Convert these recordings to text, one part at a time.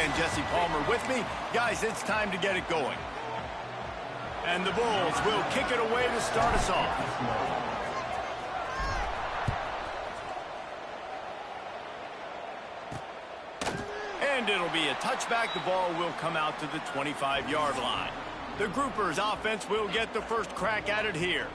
and Jesse Palmer with me. Guys, it's time to get it going. And the Bulls will kick it away to start us off. And it'll be a touchback. The ball will come out to the 25-yard line. The Groupers offense will get the first crack at it here.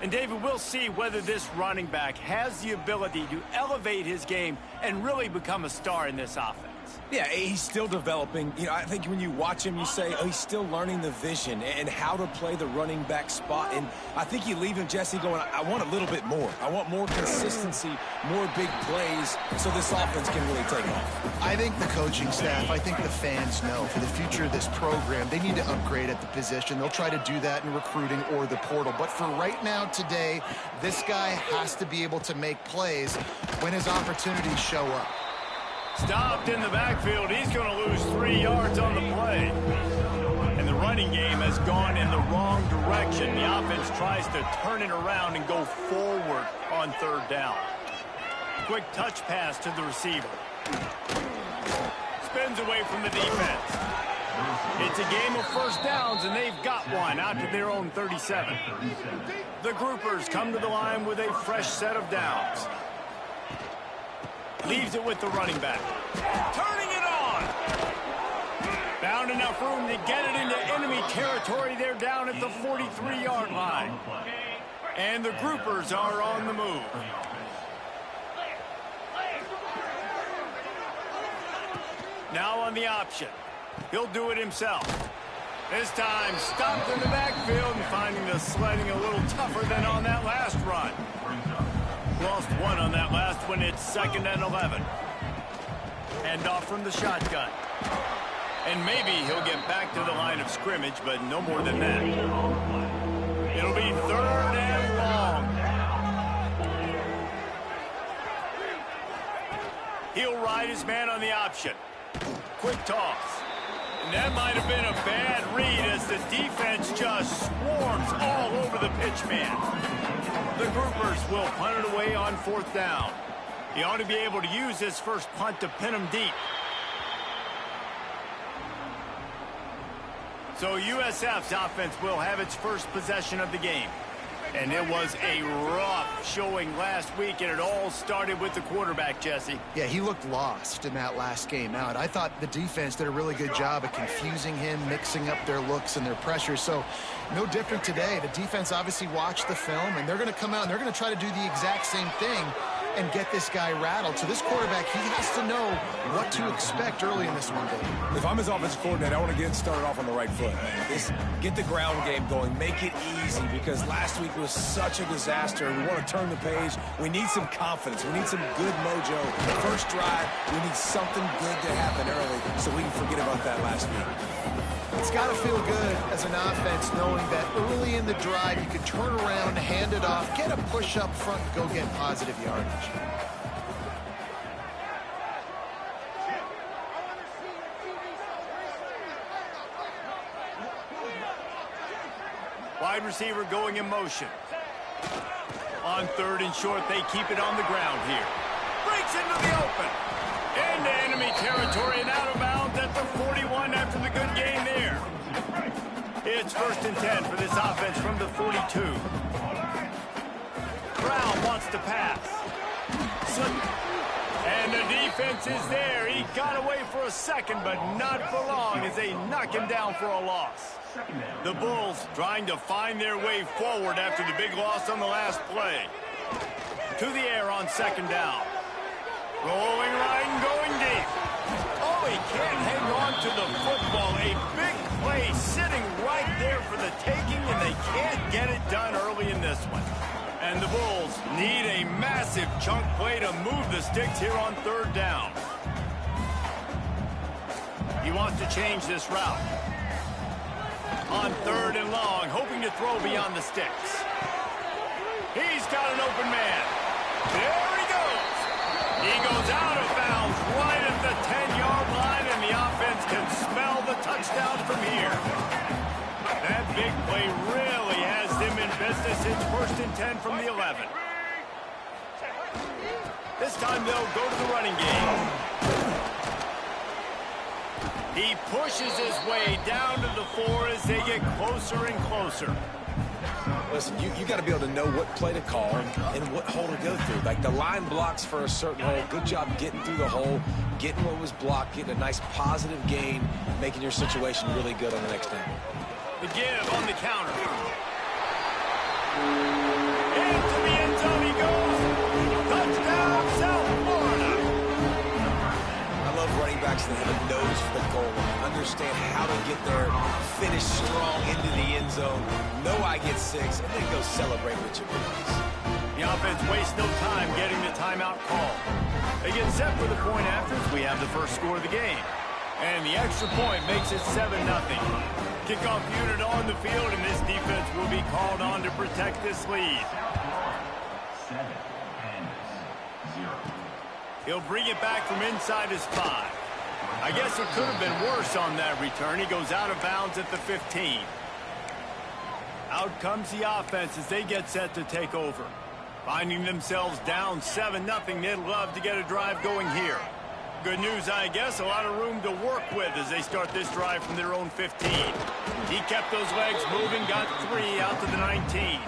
And David, we'll see whether this running back has the ability to elevate his game and really become a star in this offense. Yeah, he's still developing. You know, I think when you watch him, you say, oh, he's still learning the vision and how to play the running back spot. And I think you leave him, Jesse, going, I want a little bit more. I want more consistency, more big plays, so this offense can really take off. I think the coaching staff, I think the fans know for the future of this program, they need to upgrade at the position. They'll try to do that in recruiting or the portal. But for right now, today, this guy has to be able to make plays when his opportunities show up. Stopped in the backfield. He's going to lose 3 yards on the play. And the running game has gone in the wrong direction. The offense tries to turn it around and go forward on third down. Quick touch pass to the receiver. Spins away from the defense. It's a game of first downs, and they've got one out to their own 37. The Groupers come to the line with a fresh set of downs. Leaves it with the running back. Turning it on. Found enough room to get it into enemy territory. They're down at the 43-yard line. And the Groupers are on the move. Now on the option. He'll do it himself. This time stopped in the backfield and finding the sledding a little tougher than on that last run. Lost one on that last one. It's 2nd and 11. Hand off from the shotgun. And maybe he'll get back to the line of scrimmage, but no more than that. It'll be 3rd and long. He'll ride his man on the option. Quick toss. And that might have been a bad read as the defense just swarms all over the pitch man. The Groupers will punt it away on 4th down. He ought to be able to use this first punt to pin him deep. So USF's offense will have its first possession of the game. And it was a rough showing last week, and it all started with the quarterback, Jesse. Yeah, he looked lost in that last game out. I thought the defense did a really good job of confusing him, mixing up their looks and their pressure. So no different today. The defense obviously watched the film, and they're going to come out and they're going to try to do the exact same thing and get this guy rattled. So this quarterback, he has to know what to expect early in this one, Dave. If I'm his offensive coordinator, I want to get started off on the right foot. Get the ground game going. Make it easy, because last week was such a disaster. We want to turn the page. We need some confidence. We need some good mojo. First drive, we need something good to happen early so we can forget about that last week. It's got to feel good as an offense knowing that early in the drive you can turn around, hand it off, get a push up front, and go get positive yardage. Wide receiver going in motion. On 3rd and short, they keep it on the ground here. Breaks into the open. Into enemy territory and out of bounds at the 41 after the good game there. It's 1st and 10 for this offense from the 42. Brown wants to pass. And the defense is there. He got away for a second, but not for long as they knock him down for a loss. The Bulls trying to find their way forward after the big loss on the last play. To the air on 2nd down. Rolling right and going deep. Oh, he can't hang on to the football. A big play sitting right there for the taking, and they can't get it done early in this one. And the Bulls need a massive chunk play to move the sticks here on 3rd down. He wants to change this route. On 3rd and long, hoping to throw beyond the sticks. He's got an open man. There he goes. He goes out of bounds right at the 10-yard line, and the offense can smell the touchdown from here. That big play really has them in business. It's 1st and 10 from the 11. This time they'll go to the running game. He pushes his way down to the 4 as they get closer and closer. Listen, you got to be able to know what play to call and what hole to go through. Like the line blocks for a certain hole. Good job getting through the hole, getting what was blocked, getting a nice positive gain, making your situation really good on the next down. The give on the counter. Into the end zone he goes. Touchdown, South Florida. I love running backs that have a nose for the goal line. Understand how to get there, finish strong into the end zone, know I get 6, and then go celebrate with your boys. The offense wastes no time getting the timeout call. They get set for the point after as we have the first score of the game. And the extra point makes it 7-0. Kickoff unit on the field, and this defense will be called on to protect this lead. 7 and 0. He'll bring it back from inside his 5. I guess it could have been worse on that return. He goes out of bounds at the 15. Out comes the offense as they get set to take over. Finding themselves down 7-0, they'd love to get a drive going here. Good news, I guess, a lot of room to work with as they start this drive from their own 15. He kept those legs moving, got 3 out to the 19.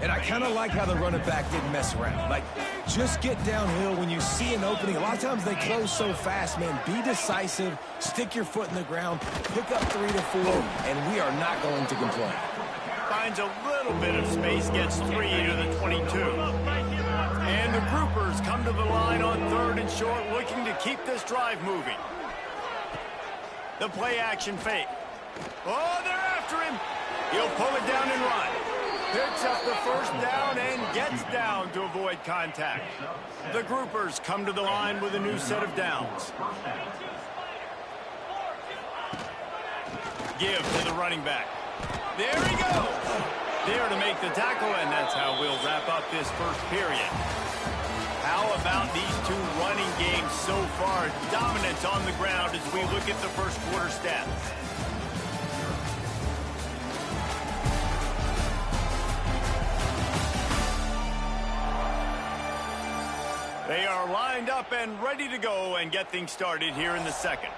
And I kind of like how the running back didn't mess around. Like, just get downhill when you see an opening. A lot of times they close so fast, man. Be decisive, stick your foot in the ground, pick up 3 to 4, and we are not going to complain. Finds a little bit of space, gets 3 to the 22. And the groupers come to the line on 3rd and short, looking to keep this drive moving. The play action fake. Oh, they're after him. He'll pull it down and run. Picks up the first down and gets down to avoid contact. The groupers come to the line with a new set of downs. Give to the running back. There he goes. There to make the tackle, and that's how we'll wrap up this first period. How about these two running games so far? Dominance on the ground as we look at the first quarter stats. They are lined up and ready to go and get things started here in the second.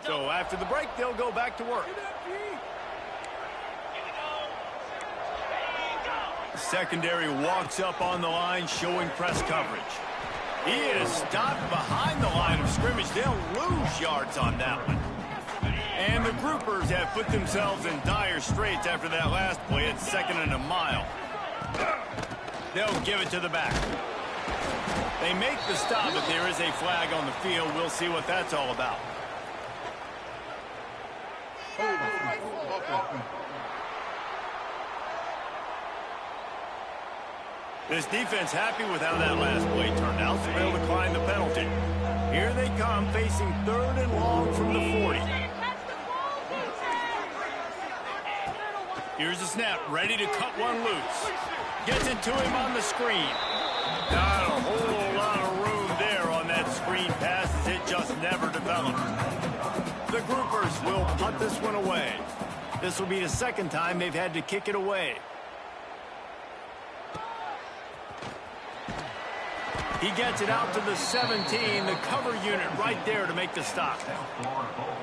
So after the break, they'll go back to work. The secondary walks up on the line, showing press coverage. He is stopped behind the line of scrimmage. They'll lose yards on that one. And the groupers have put themselves in dire straits after that last play at 2nd and a mile. They'll give it to the back. They make the stop, but there is a flag on the field. We'll see what that's all about. This defense happy with how that last play turned out, so they'll decline the penalty. Here they come, facing 3rd and long from the 40. Here's the snap, ready to cut one loose. Gets it to him on the screen. Not a whole lot of room there on that screen pass as it just never developed. The groupers will punt this one away. This will be the second time they've had to kick it away. He gets it out to the 17, the cover unit right there to make the stop.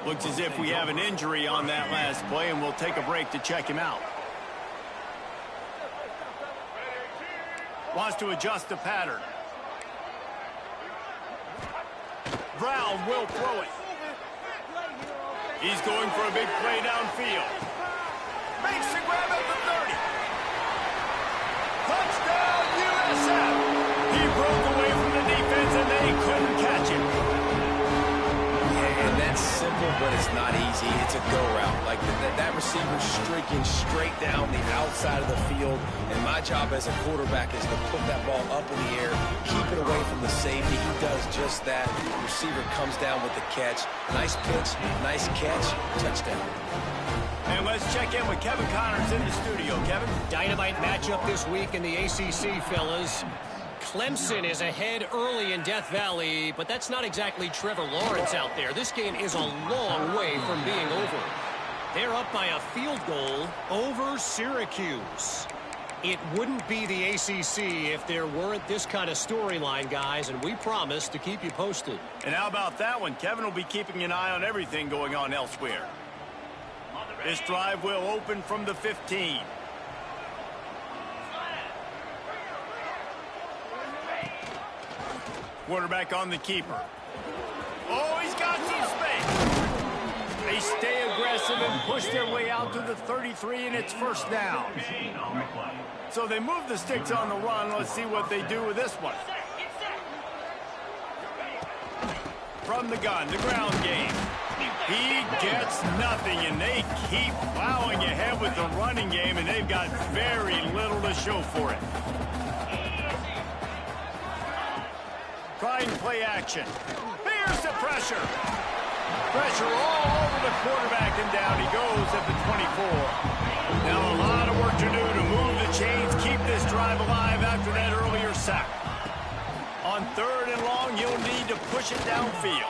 Looks as if we have an injury on that last play, and we'll take a break to check him out. Wants to adjust the pattern. Brown will throw it. He's going for a big play downfield. Makes the grab at the 30. Touchdown, USF. He broke away from the defense, and they couldn't catch him. Yeah, and that's simple, but it's not easy. It's a go route. Like that receiver's streaking straight down the outside of the field, and my job as a quarterback is to put that ball up in the air, keep it away from the safety. He does just that. The receiver comes down with the catch. Nice pitch, nice catch, touchdown. And let's check in with Kevin Connors in the studio. Kevin? Dynamite matchup this week in the ACC, fellas. Clemson is ahead early in Death Valley, but that's not exactly Trevor Lawrence out there. This game is a long way from being over. They're up by a field goal over Syracuse. It wouldn't be the ACC if there weren't this kind of storyline, guys, and we promise to keep you posted. And how about that one? Kevin will be keeping an eye on everything going on elsewhere. This drive will open from the 15. Quarterback on the keeper. Oh, he's got some space. They stay aggressive and push their way out to the 33, and it's first down. So they move the sticks on the run. Let's see what they do with this one. From the gun, the ground game. He gets nothing, and they keep plowing ahead with the running game, and they've got very little to show for it. Trying play action. Here's the pressure. Pressure all over the quarterback, and down he goes at the 24. Now a lot of work to do to move the chains, keep this drive alive after that earlier sack. On 3rd and long, you'll need to push it downfield.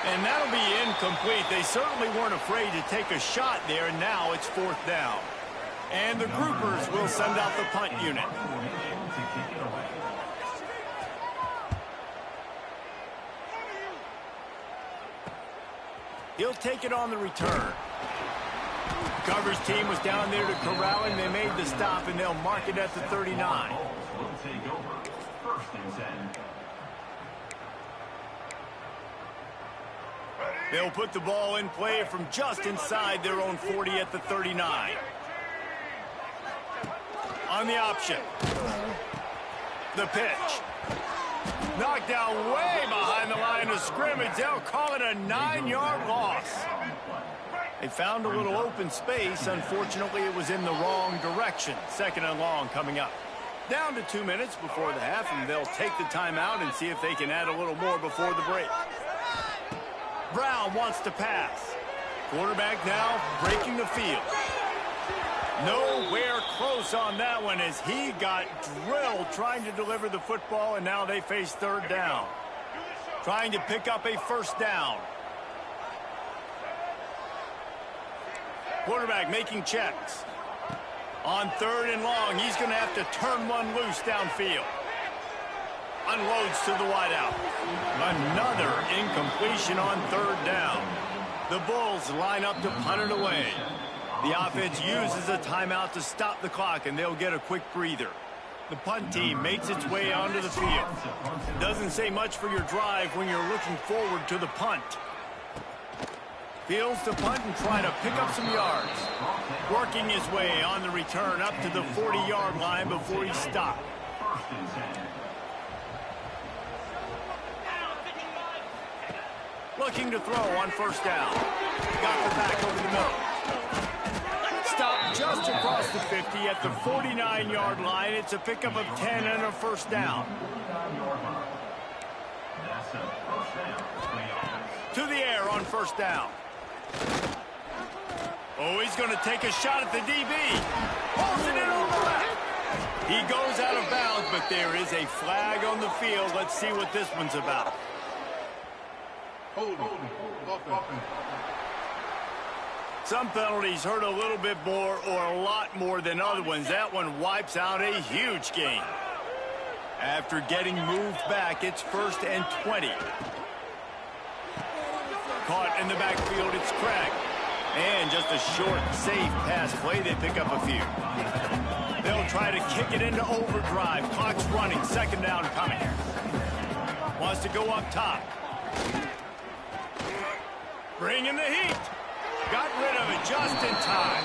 And that'll be incomplete. They certainly weren't afraid to take a shot there, and now it's 4th down. And the groupers will send out the punt unit. He'll take it on the return. Coverage team was down there to corral him. They made the stop, and they'll mark it at the 39. We'll take over. 1st and 10. They'll put the ball in play from just inside their own 40 at the 39. On the option. The pitch. Knocked down way behind the line of scrimmage. They'll call it a 9-yard loss. They found a little open space. Unfortunately, it was in the wrong direction. 2nd and long coming up. Down to 2 minutes before the half, and they'll take the timeout and see if they can add a little more before the break. Brown wants to pass. Quarterback now breaking the field. Nowhere close on that one as he got drilled trying to deliver the football, and now they face 3rd down. Trying to pick up a 1st down. Quarterback making checks. On 3rd and long, he's going to have to turn one loose downfield. Unloads to the wideout. Another incompletion on 3rd down. The Bulls line up to punt it away. The offense uses a timeout to stop the clock, and they'll get a quick breather. The punt team makes its way onto the field. Doesn't say much for your drive when you're looking forward to the punt. Fields the punt and try to pick up some yards. Working his way on the return up to the 40-yard line before he stopped. Looking to throw on 1st down. Got the back over the middle. Stopped just across the 50 at the 49-yard line. It's a pickup of 10 and a 1st down. To the air on 1st down. Oh, he's going to take a shot at the DB. Pulls it in on the left. He goes out of bounds, but there is a flag on the field. Let's see what this one's about. Some penalties hurt a little bit more or a lot more than other ones. That one wipes out a huge gain. After getting moved back, it's 1st and 20. Caught in the backfield, it's Craig. And just a short, safe pass play, they pick up a few. They'll try to kick it into overdrive. Clock's running, 2nd down coming. Wants to go up top. Bringing the heat. Got rid of it just in time.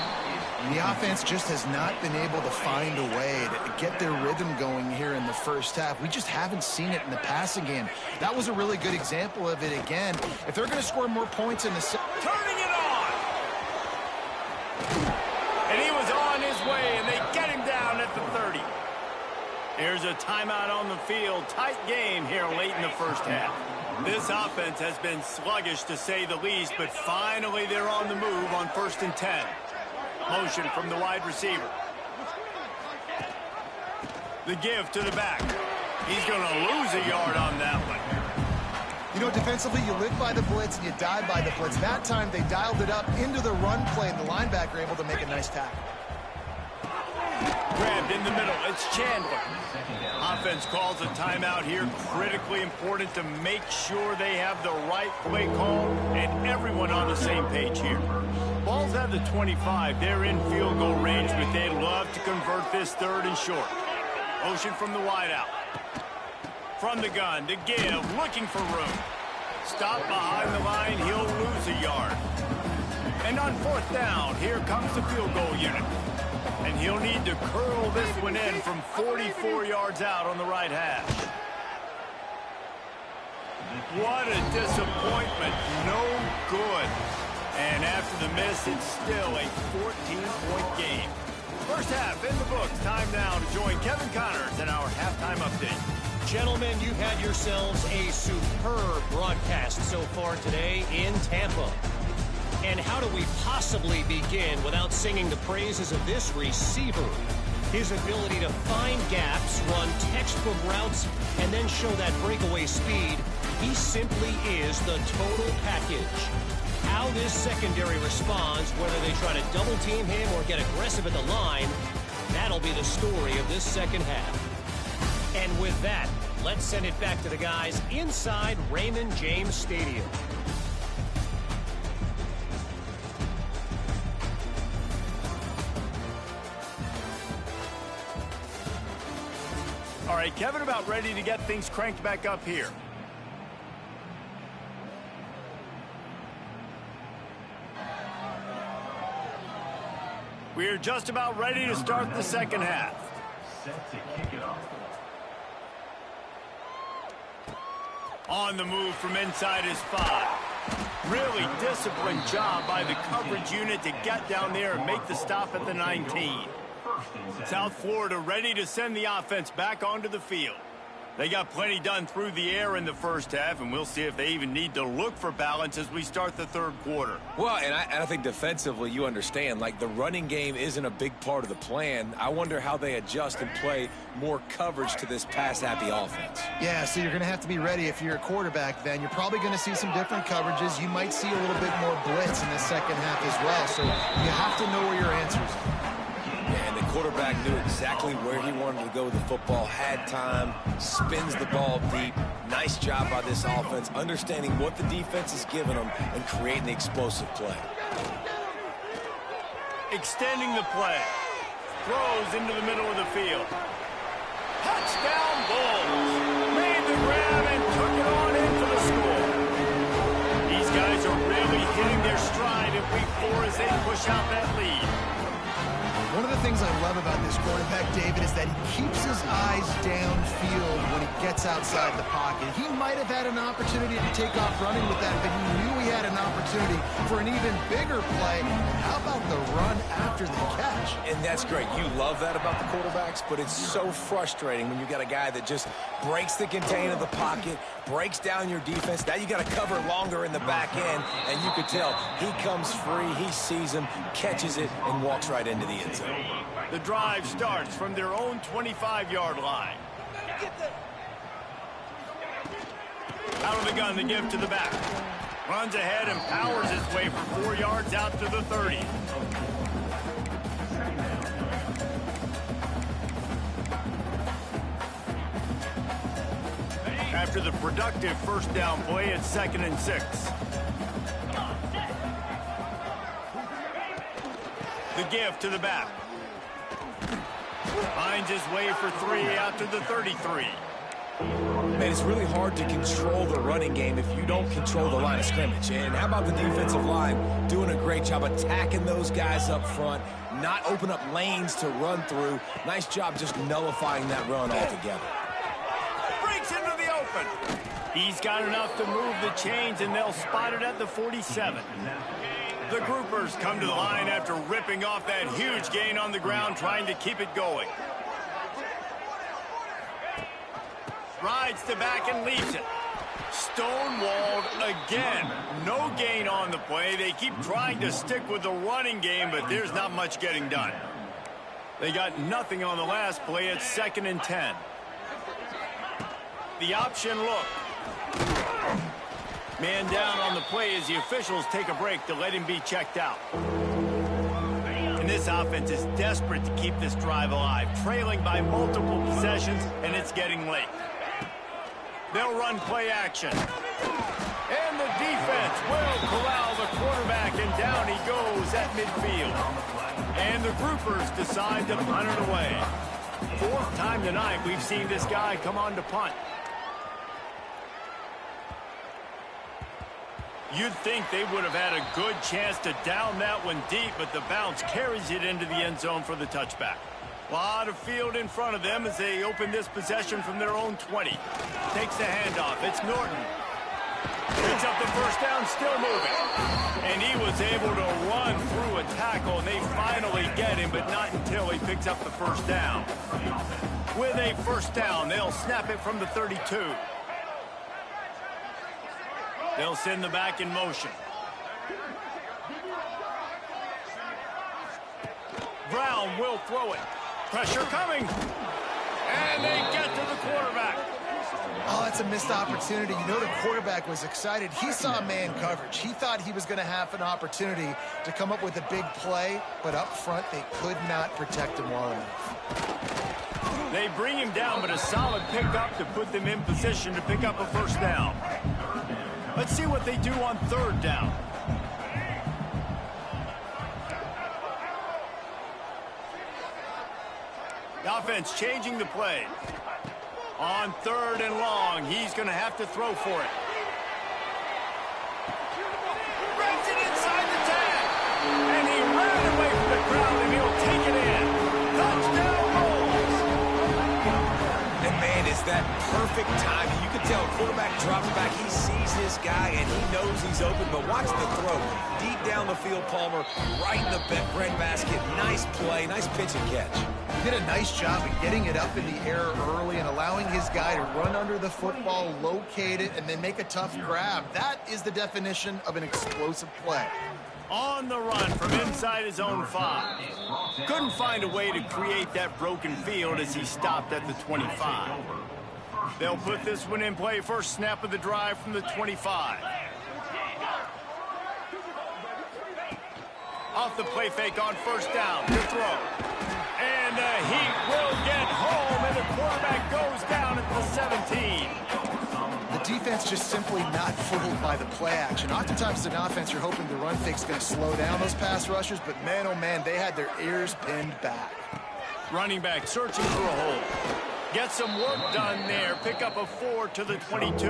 The offense just has not been able to find a way to get their rhythm going here in the 1st half. We just haven't seen it in the passing game. That was a really good example of it again. If they're going to score more points in the... Turning it on! And he was on his way, and they get him down at the 30. Here's a timeout on the field. Tight game here late in the 1st half. This offense has been sluggish to say the least, but finally they're on the move on 1st and 10. Motion from the wide receiver. The give to the back. He's going to lose a yard on that one. You know, defensively, you live by the blitz and you die by the blitz. That time, they dialed it up into the run play, and the linebacker able to make a nice tackle. Grabbed in the middle. It's Chandler. Offense calls a timeout here. Critically important to make sure they have the right play call and everyone on the same page here. Bulls have the 25. They're in field goal range, but they'd love to convert this 3rd and short. Motion from the wideout. From the gun to give, looking for room. Stop behind the line, he'll lose a yard. And on 4th down, here comes the field goal unit. And he'll need to curl this one in from 44 yards out on the right hash. What a disappointment. No good. And after the miss, it's still a 14-point game. First half in the books. Time now to join Kevin Connors in our halftime update. Gentlemen, you've had yourselves a superb broadcast so far today in Tampa. And how do we possibly begin without singing the praises of this receiver? His ability to find gaps, run textbook routes, and then show that breakaway speed. He simply is the total package. How this secondary responds, whether they try to double team him or get aggressive at the line, that'll be the story of this second half. And with that, let's send it back to the guys inside Raymond James Stadium. All right, Kevin, about ready to get things cranked back up here. We're just about ready to start the second half. Set to kick it off. On the move from inside his 5. Really disciplined job by the coverage unit to get down there and make the stop at the 19. South Florida ready to send the offense back onto the field. They got plenty done through the air in the first half, and we'll see if they even need to look for balance as we start the 3rd quarter. Well, and I think defensively, you understand, like the running game isn't a big part of the plan. I wonder how they adjust and play more coverage to this pass-happy offense. Yeah, so you're going to have to be ready if you're a quarterback then. You're probably going to see some different coverages. You might see a little bit more blitz in the second half as well, so you have to know where your answers are. And the quarterback knew exactly where he wanted to go with the football, had time, spins the ball deep. Nice job by this offense, understanding what the defense is giving them and creating the explosive play. Extending the play. Throws into the middle of the field. Touchdown Bulls. Made the grab and took it on in for the score. These guys are really hitting their stride in week 4 as they push out that lead. One of the things I love about this quarterback, David, is that he keeps his eyes downfield when he gets outside the pocket. He might have had an opportunity to take off running with that, but he knew he had an opportunity for an even bigger play. And how about the run after the catch? And that's great. You love that about the quarterbacks, but it's so frustrating when you got a guy that just breaks the contain of the pocket, breaks down your defense. Now you got to cover longer in the back end, and you could tell he comes free, he sees him, catches it, and walks right into the end zone. The drive starts from their own 25-yard line. Out of the gun, the give to the back. Runs ahead and powers his way for 4 yards out to the 30. After the productive first down play, it's 2nd and 6. The give to the back. Finds his way for 3 out to the 33. Man, it's really hard to control the running game if you don't control the line of scrimmage. And how about the defensive line doing a great job attacking those guys up front, not open up lanes to run through. Nice job just nullifying that run altogether. Breaks into the open. He's got enough to move the chains, and they'll spot it at the 47. The groupers come to the line after ripping off that huge gain on the ground, trying to keep it going. Rides to back and leaves it. Stonewalled again. No gain on the play. They keep trying to stick with the running game, but there's not much getting done. They got nothing on the last play. It's 2nd and 10. The option look. Man down on the play as the officials take a break to let him be checked out. And this offense is desperate to keep this drive alive, trailing by multiple possessions, and it's getting late. They'll run play action. And the defense will corral the quarterback, and down he goes at midfield. And the groupers decide to punt it away. Fourth time tonight we've seen this guy come on to punt. You'd think they would have had a good chance to down that one deep, but the bounce carries it into the end zone for the touchback. A lot of field in front of them as they open this possession from their own 20. Takes the handoff. It's Norton. Picks up the first down, still moving. And he was able to run through a tackle, and they finally get him, but not until he picks up the first down. With a first down, they'll snap it from the 32. They'll send the back in motion. Brown will throw it. Pressure coming. And they get to the quarterback. Oh, that's a missed opportunity. You know the quarterback was excited. He saw man coverage. He thought he was going to have an opportunity to come up with a big play, but up front they could not protect him well enough. They bring him down, but a solid pickup to put them in position to pick up a first down. Let's see what they do on third down. The offense changing the play. On third and long, he's going to have to throw for it. Runs it inside the tag. And he ran away from the crowd, and he'll take it in. Touchdown Bulls. And man, is that perfect timing. You can tell quarterback drops back. He sees his guy, and he knows he's open. But watch the throw. Deep down the field, Palmer, right in the breadbasket. Nice play, nice pitch and catch. He did a nice job of getting it up in the air early and allowing his guy to run under the football, locate it, and then make a tough grab. That is the definition of an explosive play. On the run from inside his own 5. Couldn't find a way to create that broken field as he stopped at the 25. They'll put this one in play. First snap of the drive from the 25. Off the play fake on first down. Good throw. And the Heat will get home, and the quarterback goes down at the 17. The defense just simply not fooled by the play action. Oftentimes as an offense, you're hoping the run fake's going to slow down those pass rushers, but man, oh man, they had their ears pinned back. Running back searching for a hole. Get some work done there. Pick up a 4 to the 22.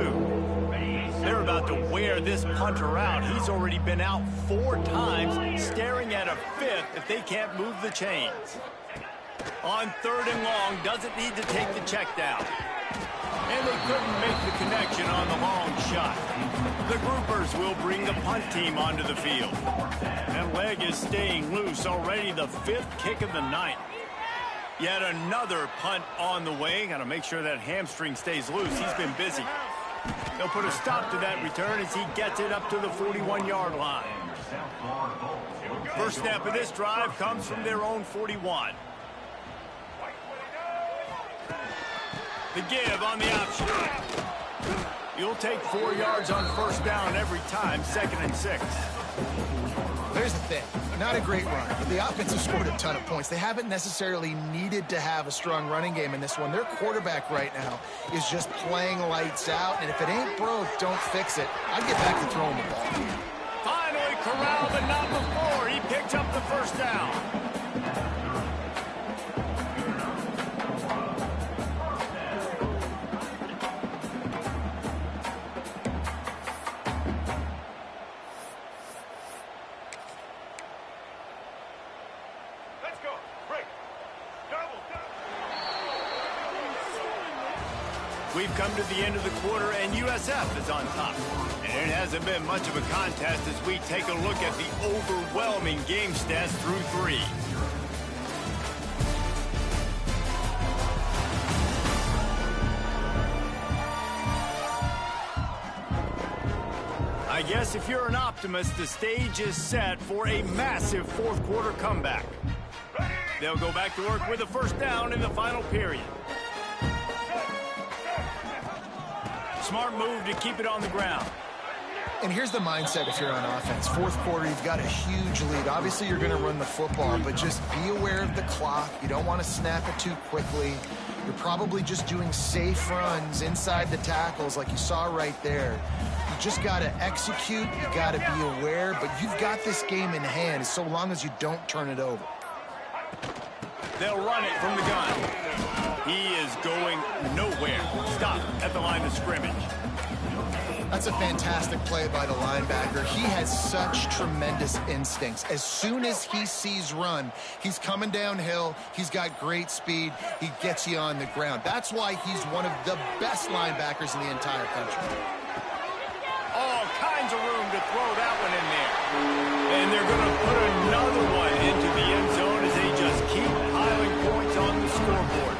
They're about to wear this punter out. He's already been out 4 times, staring at a 5th if they can't move the chains. On third and long, doesn't need to take the check down. And they couldn't make the connection on the long shot. The groupers will bring the punt team onto the field. That leg is staying loose, already the 5th kick of the night. Yet another punt on the way. Got to make sure that hamstring stays loose. He's been busy. They'll put a stop to that return as he gets it up to the 41-yard line. First snap of this drive comes from their own 41. The give on the option. You'll take 4 yards on first down every time, 2nd and 6. Here's the thing. Not a great run, but the offense has scored a ton of points. They haven't necessarily needed to have a strong running game in this one. Their quarterback right now is just playing lights out, and if it ain't broke, don't fix it. I'd get back to throwing the ball. Finally corralled, but not before. He picked up the first down. We've come to the end of the quarter, and USF is on top. And it hasn't been much of a contest as we take a look at the overwhelming game stats through 3. I guess if you're an optimist, the stage is set for a massive fourth quarter comeback. They'll go back to work with a first down in the final period. Smart move to keep it on the ground. And here's the mindset if you're on offense. Fourth quarter, you've got a huge lead. Obviously, you're going to run the football, but just be aware of the clock. You don't want to snap it too quickly. You're probably just doing safe runs inside the tackles like you saw right there. You just got to execute. You got to be aware, but you've got this game in hand so long as you don't turn it over. They'll run it from the gun. He is going nowhere. Stop at the line of scrimmage. That's a fantastic play by the linebacker. He has such tremendous instincts. As soon as he sees run, he's coming downhill. He's got great speed. He gets you on the ground. That's why he's one of the best linebackers in the entire country. All kinds of room to throw that one in there. And they're going to put another one into the end zone as they just keep piling points on the scoreboard.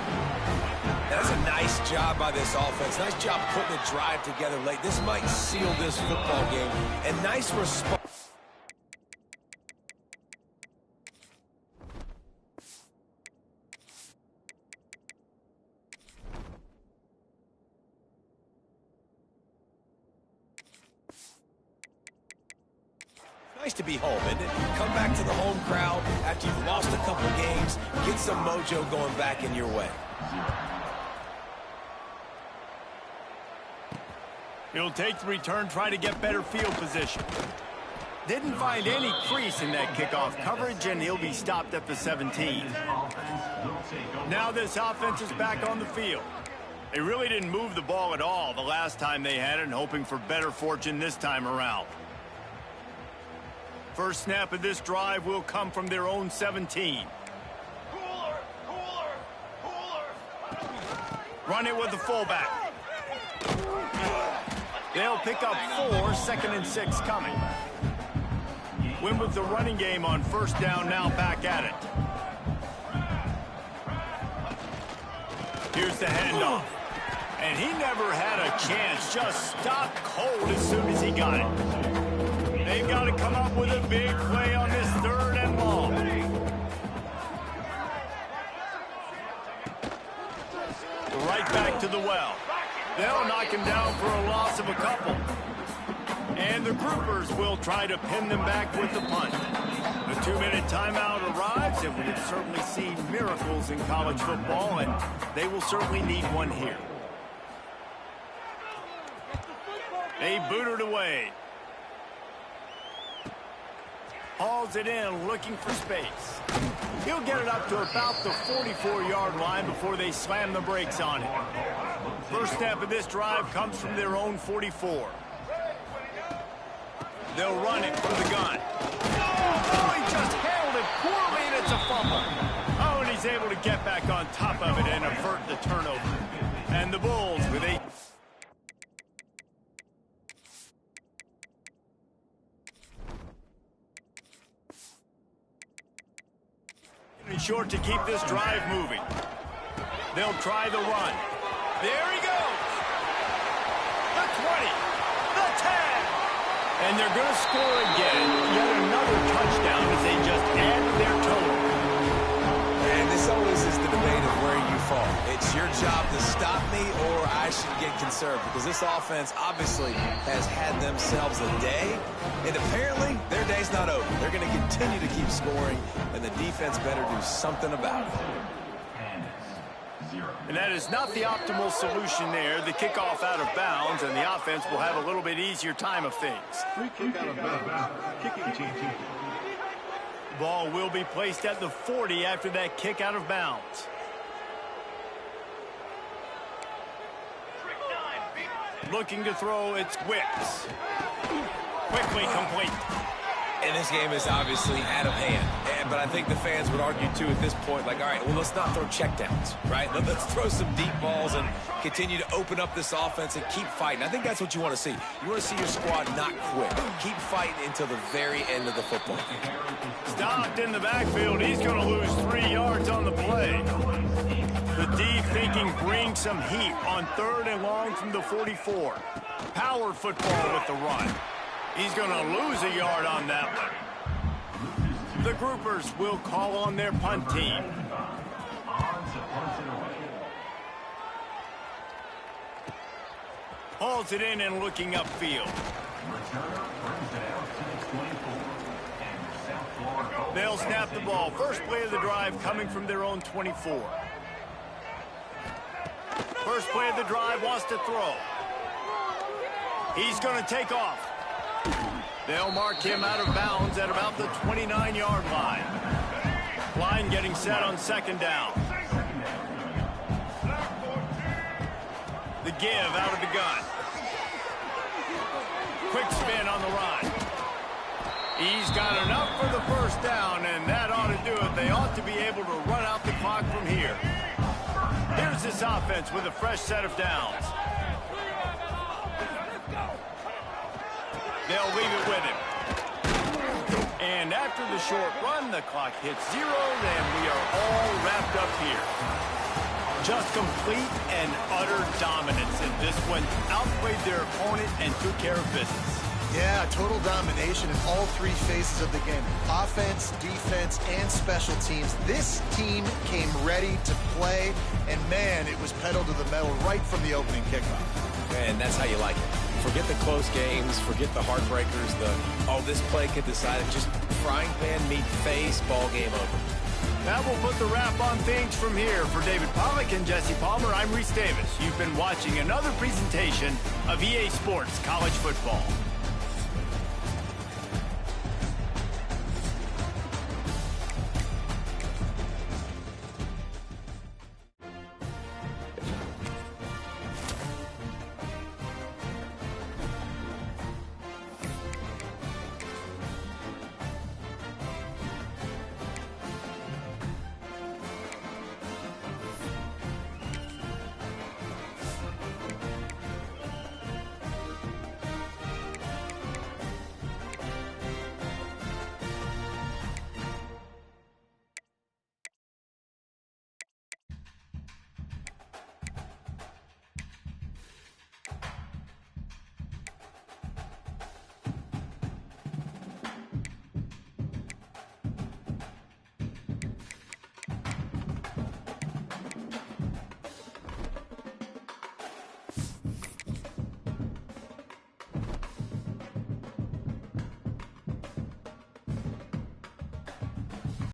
That's a nice job by this offense. Nice job putting the drive together late. This might seal this football game. And nice response. Nice to be home, isn't it? Come back to the home crowd after you've lost a couple games. Get some mojo going back in your way. He'll take the return, try to get better field position. Didn't find any crease in that kickoff coverage, and he'll be stopped at the 17. Now this offense is back on the field. They really didn't move the ball at all the last time they had it, and hoping for better fortune this time around. First snap of this drive will come from their own 17. Run it with the fullback. They'll pick up 4, 2nd and 6 coming. Win with the running game on first down, now back at it. Here's the handoff. And he never had a chance, just stopped cold as soon as he got it. They've got to come up with a big play on this 3rd and long. Right back to the well. They'll knock him down for a loss of a couple. And the groupers will try to pin them back with the punt. The 2-minute timeout arrives, and we have certainly seen miracles in college football, and they will certainly need one here. They boot it away. Hauls it in, looking for space. He'll get it up to about the 44-yard line before they slam the brakes on it. First snap of this drive comes from their own 44. They'll run it from the gun. Oh, he just handled it poorly, and it's a fumble. Oh, and he's able to get back on top of it and avert the turnover. And the Bulls with a... short to keep this drive moving. They'll try the run. There he goes. The 20. The 10. And they're going to score again. Yet another touchdown as they just add to their total. And this always is the debate of where you fall. It's your job to stop me, or I should get conserved, because this offense obviously has had themselves a day, and apparently their day's not over. They're going to continue to keep scoring, and the defense better do something about it. And that is not the optimal solution there. The kickoff out of bounds, and the offense will have a little bit easier time of things. Free kick out of bounds. Kicking team. Ball will be placed at the 40 after that kick out of bounds. Looking to throw, it's Whips. Quickly complete. And this game is obviously out of hand. But I think the fans would argue, too, at this point, like, all right, well, let's not throw checkdowns, right? Let's throw some deep balls and continue to open up this offense and keep fighting. I think that's what you want to see. You want to see your squad not quit. Keep fighting until the very end of the football game. Stopped in the backfield. He's going to lose 3 yards on the play. The D thinking bring some heat on 3rd and long from the 44. Power football with the run. He's going to lose a yard on that one. The groupers will call on their punt team. Hauls it in and looking upfield. They'll snap the ball. First play of the drive coming from their own 24. First play of the drive, wants to throw. He's going to take off. They'll mark him out of bounds at about the 29-yard line. Line getting set on second down. The give out of the gun. Quick spin on the run. He's got enough for the first down, and that ought to do it. They ought to be able to run out the clock from here. Here's this offense with a fresh set of downs. They'll leave it with him. And after the short run, the clock hits 0, and we are all wrapped up here. Just complete and utter dominance in this one. Outplayed their opponent and took care of business. Yeah, total domination in all three phases of the game. Offense, defense, and special teams. This team came ready to play, and man, it was pedal to the metal right from the opening kickoff. And that's how you like it. Forget the close games, forget the heartbreakers, this play could decide it. Just frying pan meet face, ball game over. That will put the wrap on things from here. For David Pollack and Jesse Palmer, I'm Reese Davis. You've been watching another presentation of EA Sports College Football.